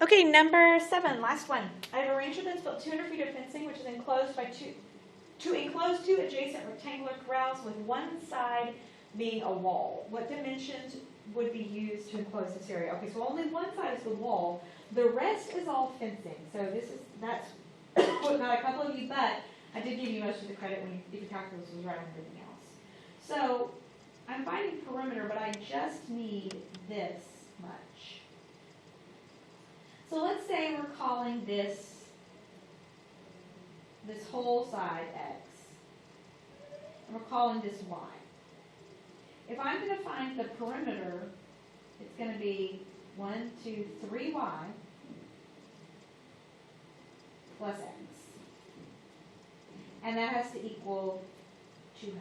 Okay, number 7, last one. I have a rancher that's built 200 feet of fencing, which is enclosed by to enclose 2 adjacent rectangular corrals with one side being a wall. What dimensions would be used to enclose this area? Okay, so only one side is the wall. The rest is all fencing. So that's not a couple of you, but I did give you most of the credit when if your calculus was right on everything else. So I'm finding perimeter, but I just need this much. So let's say we're calling this whole side x, and we're calling this y. If I'm going to find the perimeter, it's going to be 1, 2, 3y plus x. And that has to equal 200.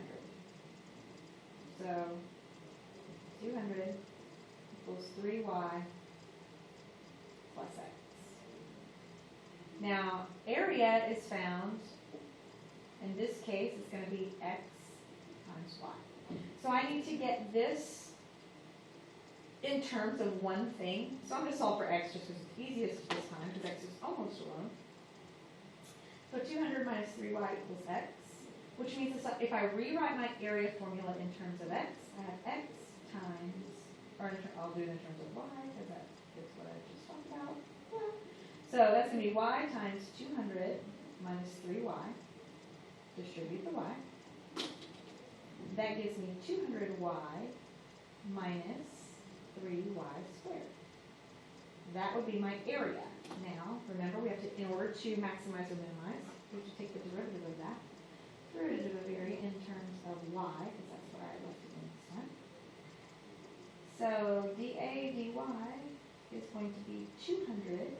So 200 equals 3y plus x. Now, area is found, in this case, it's going to be x times y. So I need to get this in terms of one thing. So I'm going to solve for x just because it's easiest this time, because x is almost alone. So 200 minus 3y equals x, which means if I rewrite my area formula in terms of x, I have x times, or I'll do it in terms of y, because that is what I just talked about. Yeah. So that's going to be y times 200 minus 3y. Distribute the y. That gives me 200y minus 3y squared. That would be my area. Now, remember, we have to, in order to maximize or minimize, we have to take the derivative of that. Derivative of area in terms of y, because that's what I left it in this time. So dA dy is going to be 200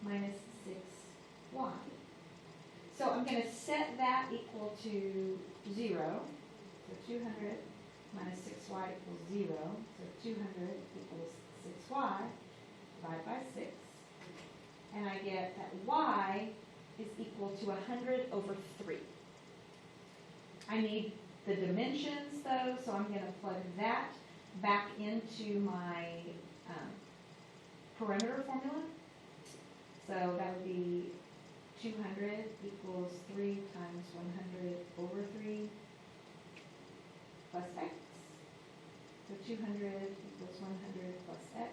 minus 6y. So I'm going to set that equal to 0. So 200 minus 6y equals 0. So 200 equals 6y. Divide by 6. And I get that y is equal to 100 over 3. I need the dimensions, though, so I'm going to plug that back into my perimeter formula. So that would be 200 equals 3 times 100 over 3 plus x. So 200 equals 100 plus x.